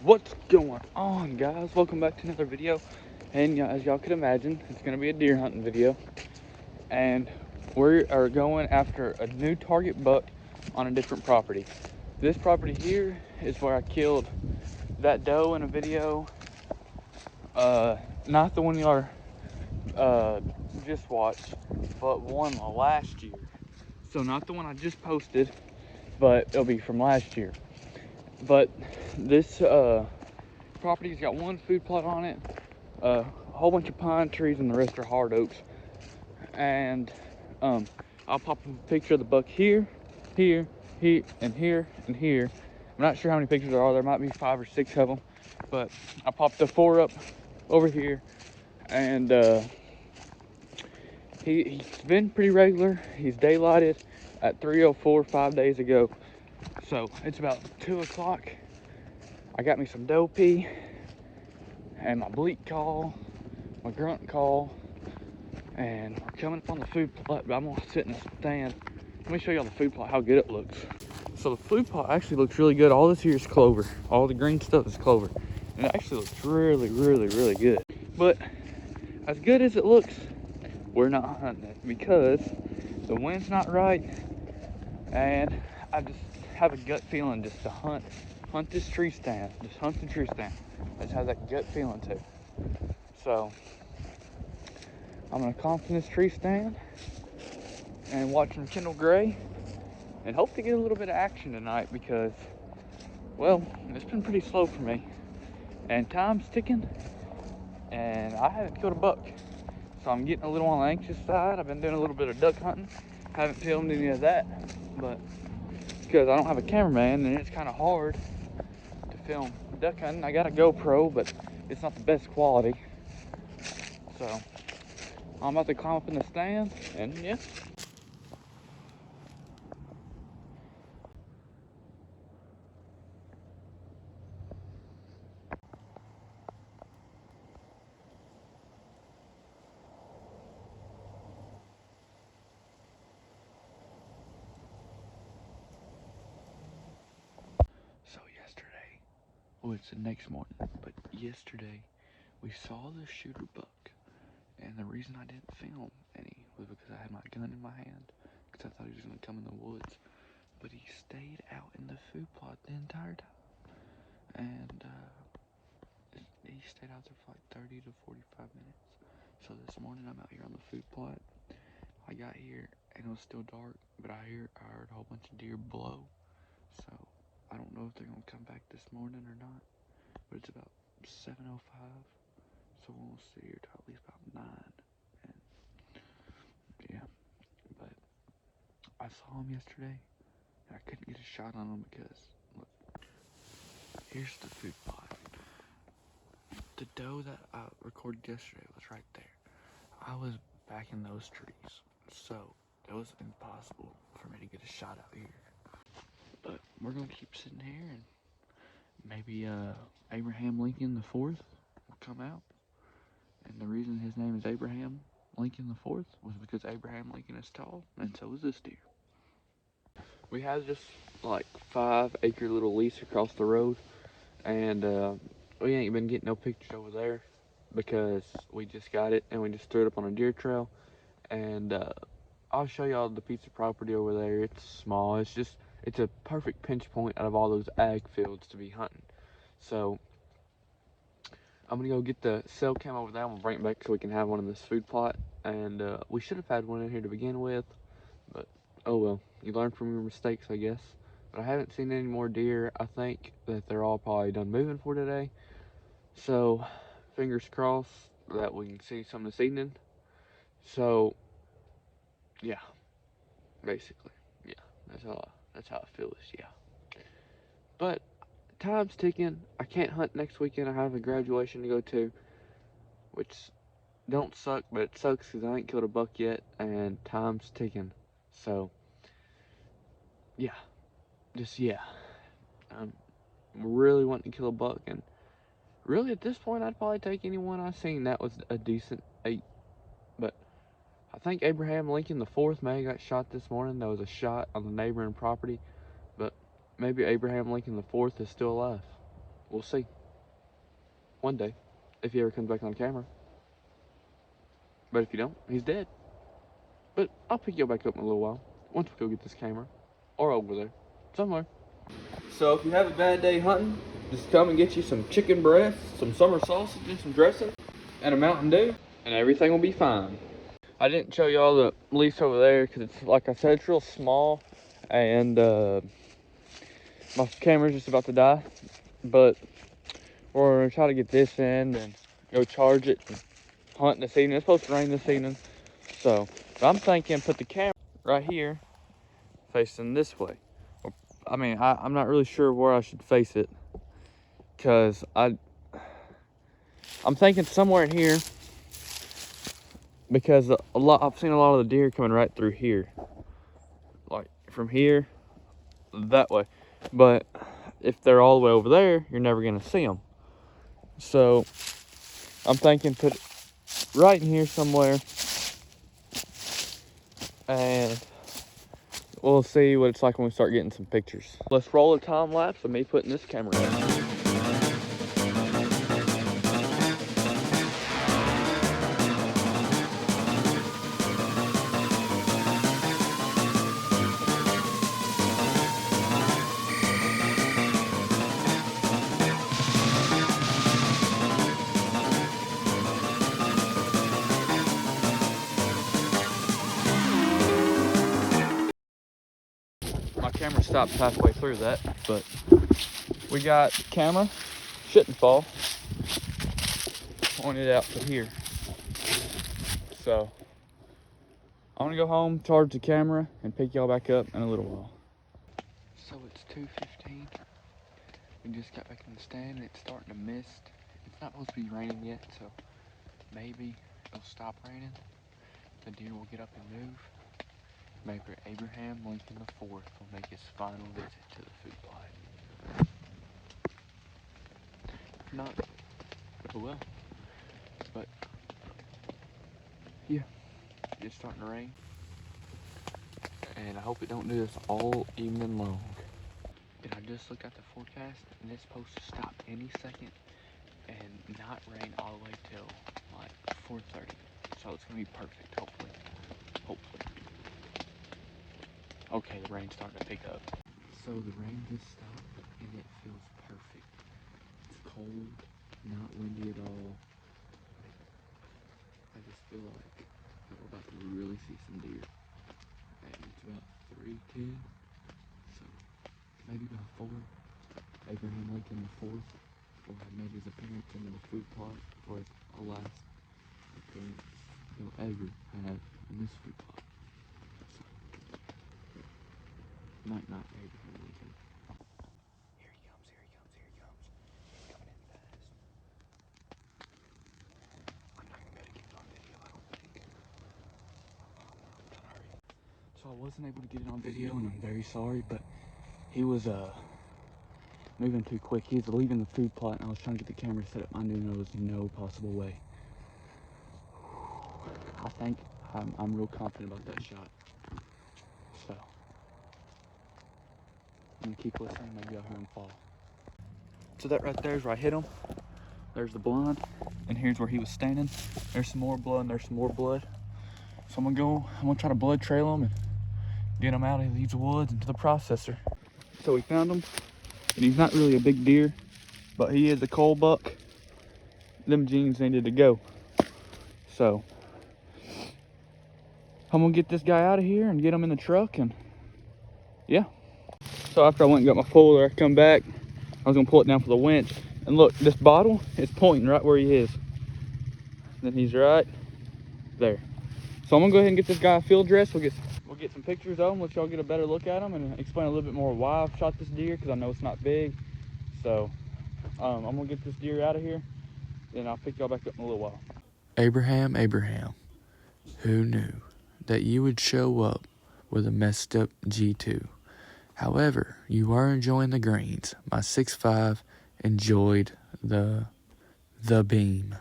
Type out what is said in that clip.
What's going on, guys? Welcome back to another video. And as y'all could imagine, it's going to be a deer hunting video. And we are going after a new target buck on a different property. This property here is where I killed that doe in a video. Not the one y'all just watched, but one last year. So not the one I just posted, but it'll be from last year. But this property's got one food plot on it, a whole bunch of pine trees, and the rest are hard oaks. And I'll pop a picture of the buck here, here, here, and here, and here. I'm not sure how many pictures there are. There might be 5 or 6 of them, but I popped the 4 up over here, and he's been pretty regular. He's daylighted at 3:04 5 days ago. So it's about 2 o'clock. I got me some doe pee and my bleat call, my grunt call, and we're coming up on the food plot. But I'm gonna sit in a stand. Let me show y'all the food plot, how good it looks. So the food plot actually looks really good. All this here is clover. All the green stuff is clover. And it actually looks really, really, really good. But as good as it looks, we're not hunting it because the wind's not right, and I just have a gut feeling just to hunt this tree stand. Just hunt the tree stand. I just have that gut feeling too. So I'm gonna camp in this tree stand and watch them kindle gray and hope to get a little bit of action tonight because, well, it's been pretty slow for me and time's ticking and I haven't killed a buck. So I'm getting a little on the anxious side. I've been doing a little bit of duck hunting. Haven't filmed any of that, but because I don't have a cameraman and it's kind of hard to film duck hunting. I got a GoPro, but it's not the best quality. So I'm about to climb up in the stand and yeah. So yesterday, oh, it's the next morning, but yesterday we saw the shooter buck, and the reason I didn't film any was because I had my gun in my hand, because I thought he was going to come in the woods, but he stayed out in the food plot the entire time, and he stayed out there for like 30 to 45 minutes. So this morning I'm out here on the food plot. I got here and it was still dark, but I heard a whole bunch of deer blow. So I don't know if they're gonna come back this morning or not. But it's about 7:05, so we'll see here till at least about 9. And yeah, but I saw him yesterday and I couldn't get a shot on him because look, here's the food plot. The doe that I recorded yesterday was right there. I was back in those trees, so it was impossible for me to get a shot out here. But we're gonna keep sitting here and maybe Abraham Lincoln the Fourth will come out. And the reason his name is Abraham Lincoln the Fourth was because Abraham Lincoln is tall, and so is this deer. We have just like 5-acre little lease across the road, and we ain't been getting no pictures over there because we just got it and we just threw it up on a deer trail. And I'll show y'all the piece of property over there. It's small. It's a perfect pinch point out of all those ag fields to be hunting. So I'm gonna go get the cell cam over there. I'm gonna bring it back so we can have one in this food plot. And we should have had one in here to begin with, but oh well. You learn from your mistakes, I guess. But I haven't seen any more deer. I think that they're all probably done moving for today. So fingers crossed that we can see some this evening. So yeah, basically, yeah. That's how I feel this. Yeah, but time's ticking. I can't hunt next weekend. I have a graduation to go to, which don't suck, but it sucks because I ain't killed a buck yet, and time's ticking. So, yeah, just yeah. I'm really wanting to kill a buck, and really at this point, I'd probably take anyone I seen that was a decent 8. But I think Abraham Lincoln the Fourth may have got shot this morning. There was a shot on the neighboring property, but maybe Abraham Lincoln the Fourth is still alive. We'll see. One day, if he ever comes back on camera. But if you don't, he's dead. But I'll pick you back up in a little while, once we go get this camera. Or over there, somewhere. So if you have a bad day hunting, just come and get you some chicken breast, some summer sausage and some dressing, and a Mountain Dew, and everything will be fine. I didn't show y'all the lease over there because it's, like I said, it's real small, and my camera's just about to die. But we're gonna try to get this in and go charge it and hunt this evening. It's supposed to rain this evening, so I'm thinking put the camera right here, facing this way. I mean, I'm not really sure where I should face it, because I'm thinking somewhere in here, because I've seen a lot of the deer coming right through here, like from here that way. But if they're all the way over there, you're never gonna see them. So I'm thinking put it right in here somewhere, and we'll see what it's like when we start getting some pictures. Let's roll a time lapse of me putting this camera in. My camera stopped halfway through that, but we got the camera, shouldn't fall, pointed out to here. So I'm gonna go home, charge the camera, and pick y'all back up in a little while. So it's 2:15. We just got back in the stand and it's starting to mist. It's not supposed to be raining yet, so maybe it'll stop raining. The deer will get up and move. Maybe Abraham Lincoln IV will make his final visit to the food plot. If not, oh well. But yeah, it's starting to rain, and I hope it don't do this all evening long. And I just looked at the forecast, and it's supposed to stop any second and not rain all the way till like 4:30. So it's gonna be perfect, hopefully. Hopefully. Okay, the rain's starting to pick up. So the rain just stopped, and it feels perfect. It's cold, not windy at all. I just feel like we're about to really see some deer. And it's about 3:10, so maybe by 4, Abraham Lincoln IV will have made his appearance into the food plot for the last appearance he'll ever have in this food plot. Night, night, Abraham Lincoln. Here he comes, here he comes, here he comes. He's coming in fast. I'm not gonna be able to get it on video, I don't think. I'm trying to hurry. So I wasn't able to get it on video, and I'm very sorry, but he was moving too quick. He was leaving the food plot, and I was trying to get the camera set up. I knew there was no possible way. I think I'm real confident about that shot. So I'm gonna keep listening, maybe I'll hear him fall. So that right there is where I hit him. There's the blind, and here's where he was standing. There's some more blood, and there's some more blood. So I'm gonna try to blood trail him and get him out of these woods into the processor. So we found him, and he's not really a big deer, but he is a cull buck. Them jeans needed to go. So I'm gonna get this guy out of here and get him in the truck, and yeah. So after I went and got my puller, I come back, I was gonna pull it down for the winch, and look, this bottle is pointing right where he is. And then he's right there. So I'm gonna go ahead and get this guy a field dress. We'll get some pictures of him, let y'all get a better look at him, and explain a little bit more why I've shot this deer, because I know it's not big. So I'm gonna get this deer out of here, then I'll pick y'all back up in a little while. Abraham, who knew that you would show up with a messed up G2? However, you are enjoying the greens. My 6.5 enjoyed the beam.